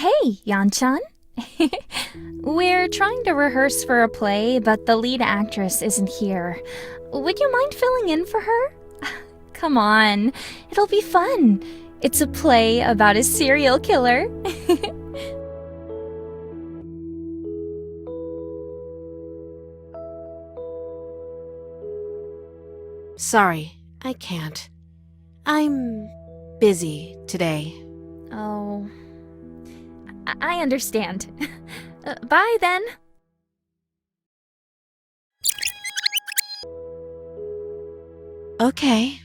Hey, Yan-chan. We're trying to rehearse for a play, but the lead actress isn't here. Would you mind filling in for her? Come on, it'll be fun. It's a play about a serial killer. Sorry, I can't. I'm busy today. Oh, I understand. Bye then. Okay,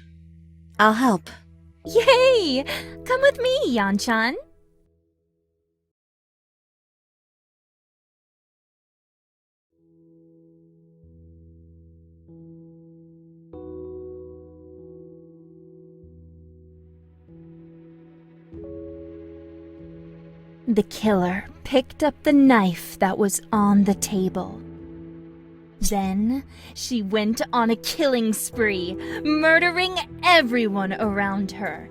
I'll help. Yay! Come with me, Yan-chan. The killer picked up the knife that was on the table. Then she went on a killing spree, murdering everyone around her.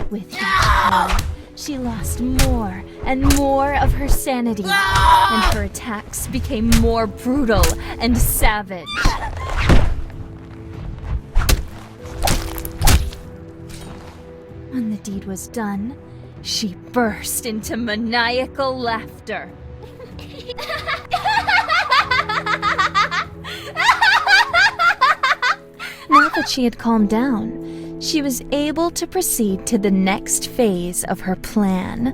With each kill, she lost more and more of her sanity, and her attacks became more brutal and savage. When the deed was done, she burst into maniacal laughter. Now that she had calmed down, she was able to proceed to the next phase of her plan.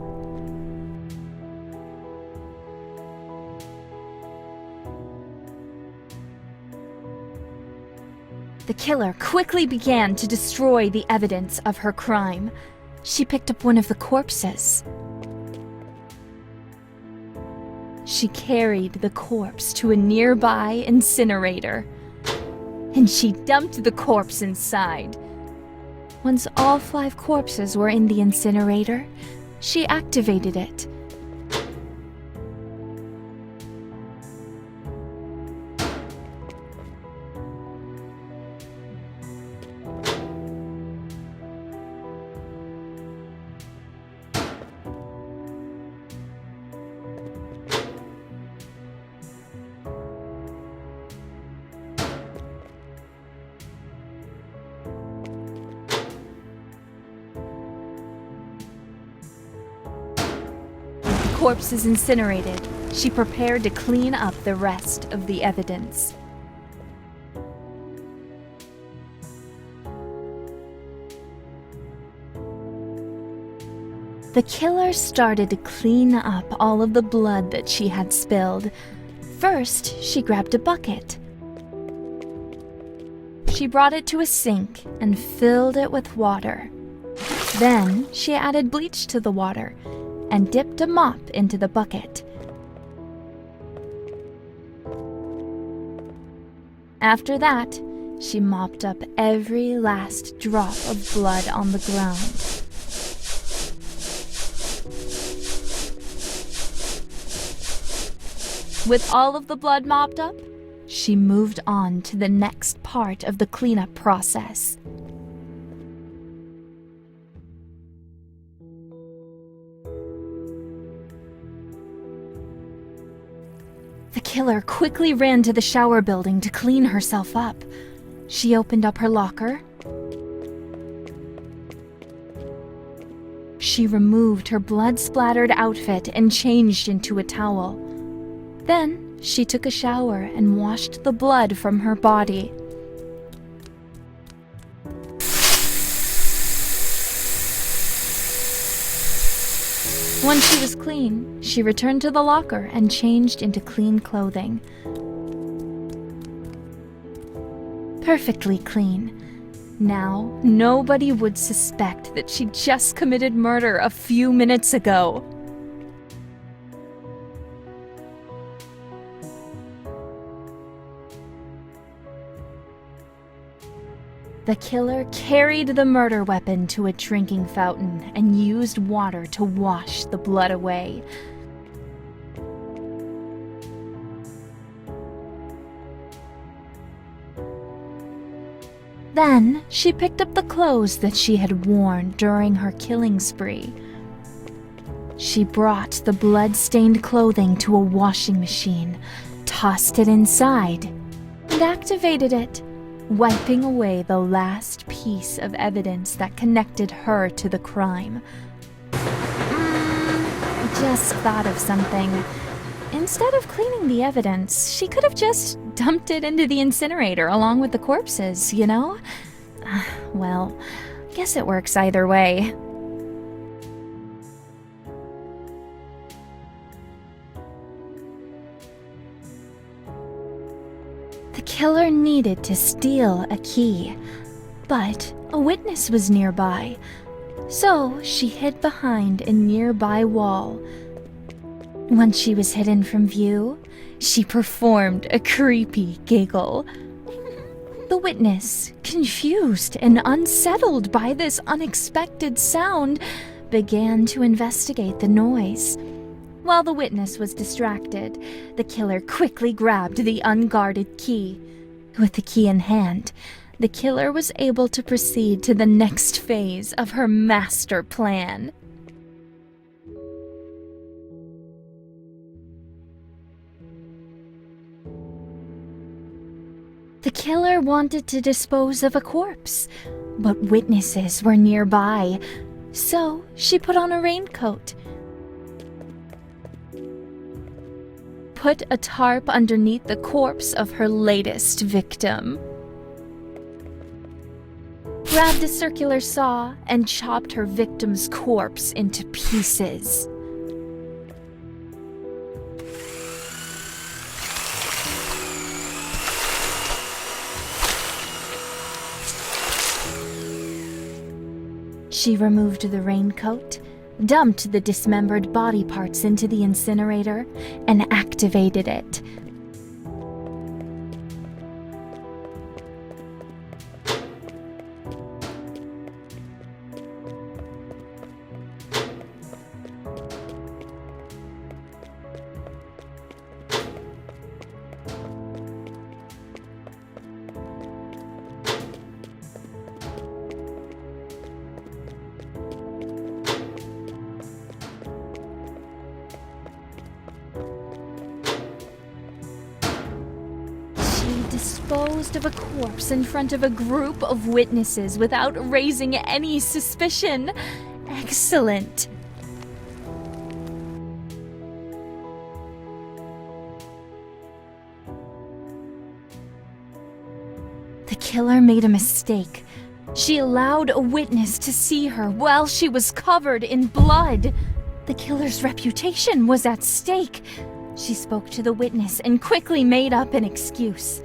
The killer quickly began to destroy the evidence of her crime. She picked up one of the corpses. She carried the corpse to a nearby incinerator, and she dumped the corpse inside. Once all 5 corpses were in the incinerator, she activated it. Corpses incinerated, she prepared to clean up the rest of the evidence. The killer started to clean up all of the blood that she had spilled. First, she grabbed a bucket. She brought it to a sink and filled it with water. Then, she added bleach to the water and dipped a mop into the bucket. After that, she mopped up every last drop of blood on the ground. With all of the blood mopped up, she moved on to the next part of the cleanup process. The killer quickly ran to the shower building to clean herself up. She opened up her locker. She removed her blood-splattered outfit and changed into a towel. Then, she took a shower and washed the blood from her body. Once she was clean, she returned to the locker and changed into clean clothing. Perfectly clean. Now, nobody would suspect that she just committed murder a few minutes ago. The killer carried the murder weapon to a drinking fountain and used water to wash the blood away. Then she picked up the clothes that she had worn during her killing spree. She brought the blood-stained clothing to a washing machine, tossed it inside, and activated it, wiping away the last piece of evidence that connected her to the crime. Just thought of something. Instead of cleaning the evidence, she could have just dumped it into the incinerator along with the corpses, you know? Well, guess it works either way. The killer needed to steal a key, but a witness was nearby, so she hid behind a nearby wall. Once she was hidden from view, she performed a creepy giggle. The witness, confused and unsettled by this unexpected sound, began to investigate the noise. While the witness was distracted, the killer quickly grabbed the unguarded key. With the key in hand, the killer was able to proceed to the next phase of her master plan. The killer wanted to dispose of a corpse, but witnesses were nearby, so she put on a raincoat, put a tarp underneath the corpse of her latest victim, grabbed a circular saw and chopped her victim's corpse into pieces. She removed the raincoat, dumped the dismembered body parts into the incinerator, and activated it. Disposed of a corpse in front of a group of witnesses without raising any suspicion. Excellent. The killer made a mistake. She allowed a witness to see her while she was covered in blood. The killer's reputation was at stake. She spoke to the witness and quickly made up an excuse.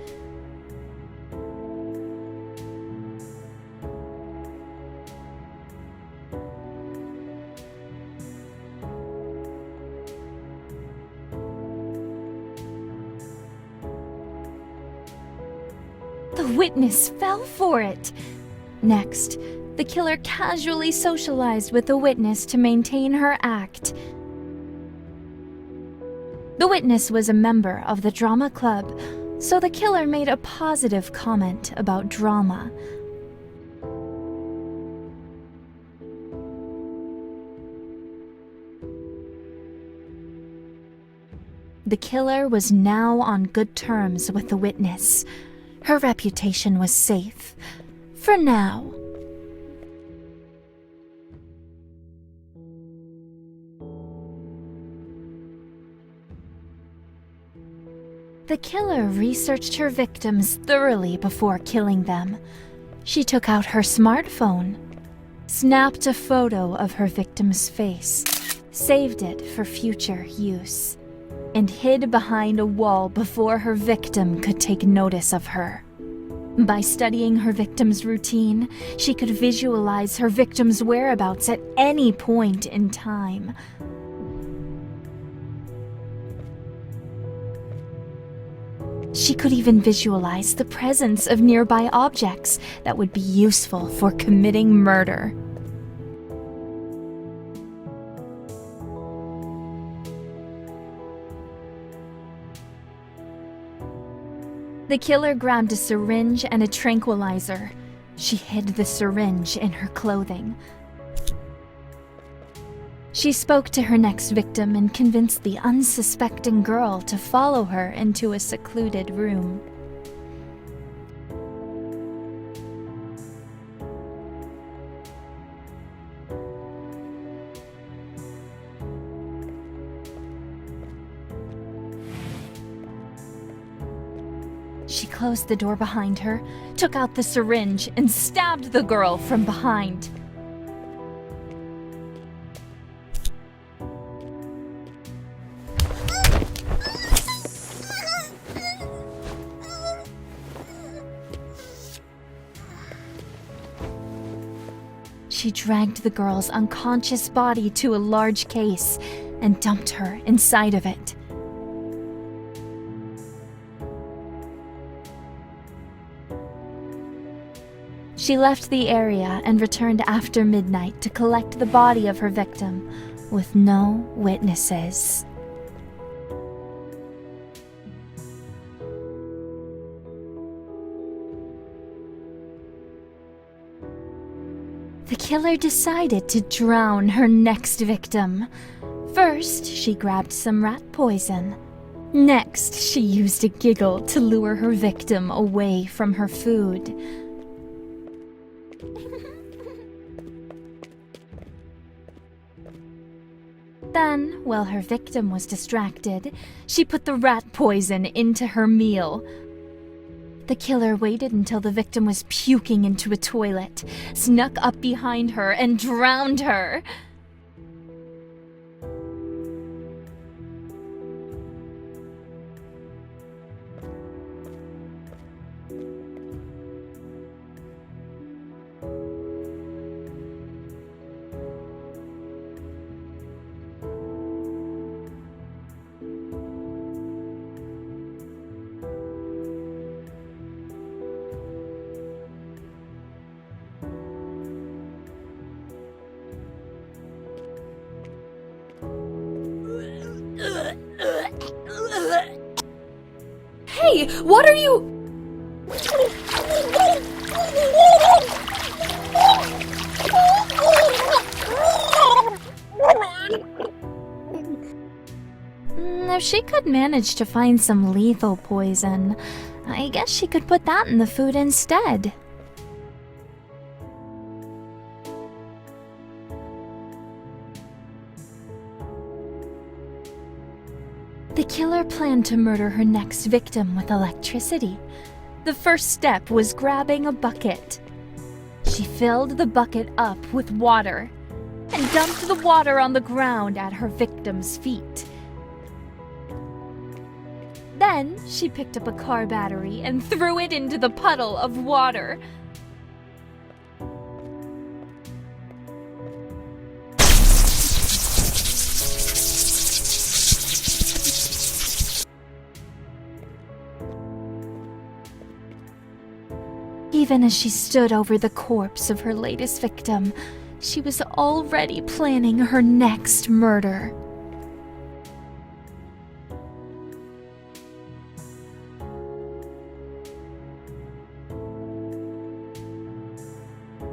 The witness fell for it. Next, the killer casually socialized with the witness to maintain her act. The witness was a member of the drama club, so the killer made a positive comment about drama. The killer was now on good terms with the witness. Her reputation was safe, for now. The killer researched her victims thoroughly before killing them. She took out her smartphone, snapped a photo of her victim's face, saved it for future use, and hid behind a wall before her victim could take notice of her. By studying her victim's routine, she could visualize her victim's whereabouts at any point in time. She could even visualize the presence of nearby objects that would be useful for committing murder. The killer grabbed a syringe and a tranquilizer. She hid the syringe in her clothing. She spoke to her next victim and convinced the unsuspecting girl to follow her into a secluded room. She closed the door behind her, took out the syringe, and stabbed the girl from behind. She dragged the girl's unconscious body to a large case and dumped her inside of it. She left the area and returned after midnight to collect the body of her victim, with no witnesses. The killer decided to drown her next victim. First, she grabbed some rat poison. Next, she used a giggle to lure her victim away from her food. Then, while her victim was distracted, she put the rat poison into her meal. The killer waited until the victim was puking into a toilet, snuck up behind her, and drowned her. Hey, what are you... If she could manage to find some lethal poison, I guess she could put that in the food instead. The killer planned to murder her next victim with electricity. The first step was grabbing a bucket. She filled the bucket up with water and dumped the water on the ground at her victim's feet. Then she picked up a car battery and threw it into the puddle of water. Even as she stood over the corpse of her latest victim, she was already planning her next murder.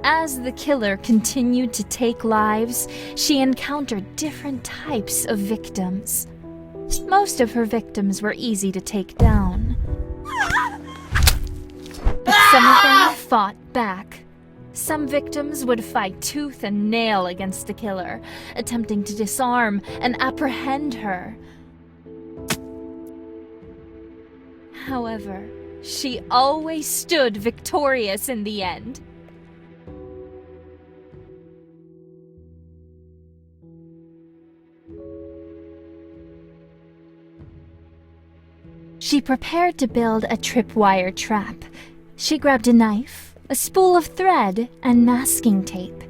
As the killer continued to take lives, she encountered different types of victims. Most of her victims were easy to take down. But some of them fought back. Some victims would fight tooth and nail against the killer, attempting to disarm and apprehend her. However, she always stood victorious in the end. She prepared to build a tripwire trap. She grabbed a knife, a spool of thread, and masking tape.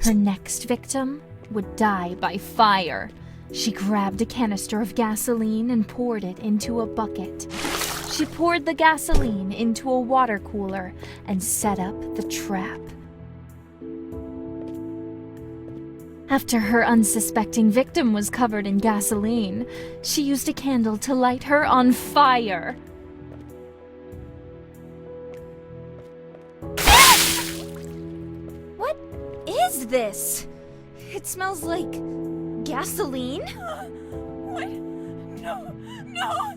Her next victim would die by fire. She grabbed a canister of gasoline and poured it into a bucket. She poured the gasoline into a water cooler and set up the trap. After her unsuspecting victim was covered in gasoline, she used a candle to light her on fire. is this? It smells like gasoline? What? No, no.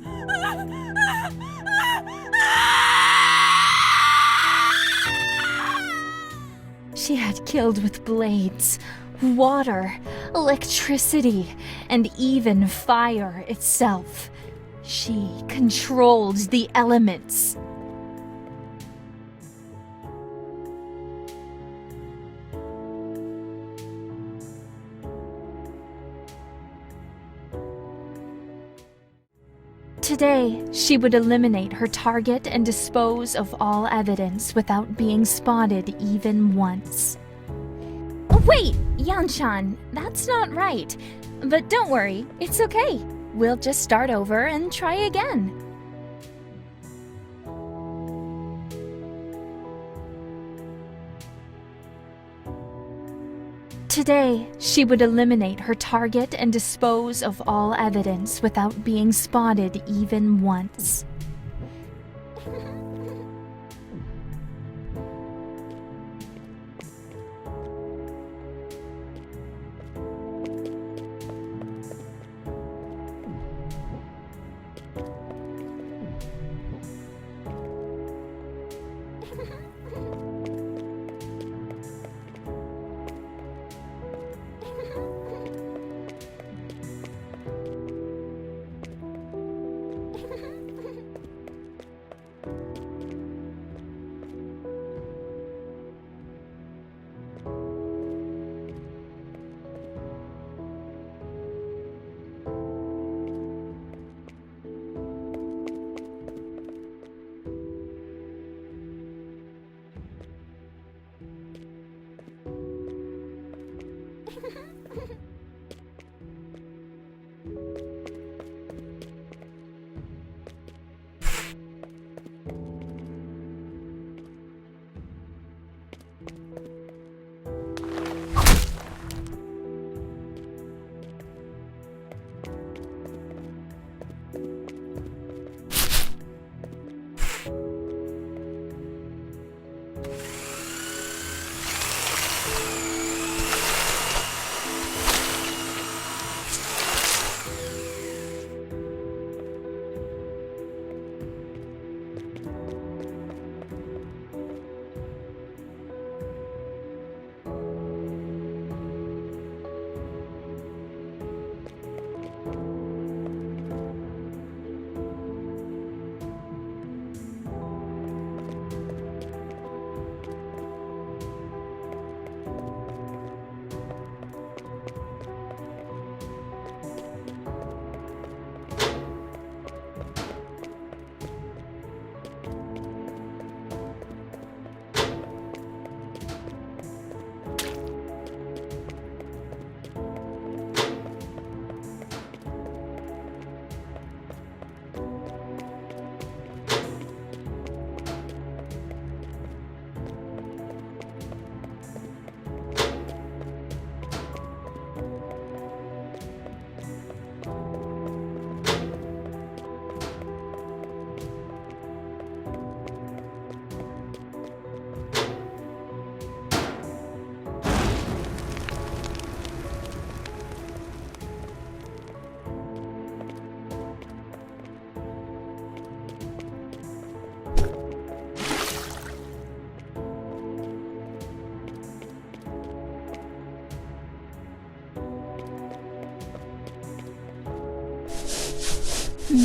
She had killed with blades, water, electricity, and even fire itself. She controlled the elements. Today, she would eliminate her target and dispose of all evidence without being spotted even once. Wait, Yan-chan, that's not right. But don't worry, it's okay. We'll just start over and try again. Today, she would eliminate her target and dispose of all evidence without being spotted even once.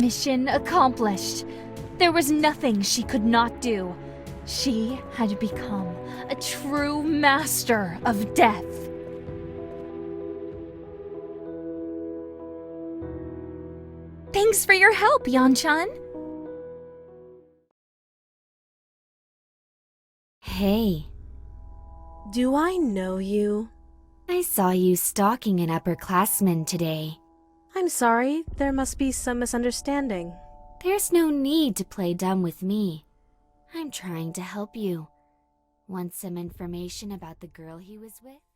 Mission accomplished. There was nothing she could not do. She had become a true master of death. Thanks for your help, Yan-chan. Hey, Do I know you? I saw you stalking an upperclassman today. I'm sorry, there must be some misunderstanding. There's no need to play dumb with me. I'm trying to help you. Want some information about the girl he was with?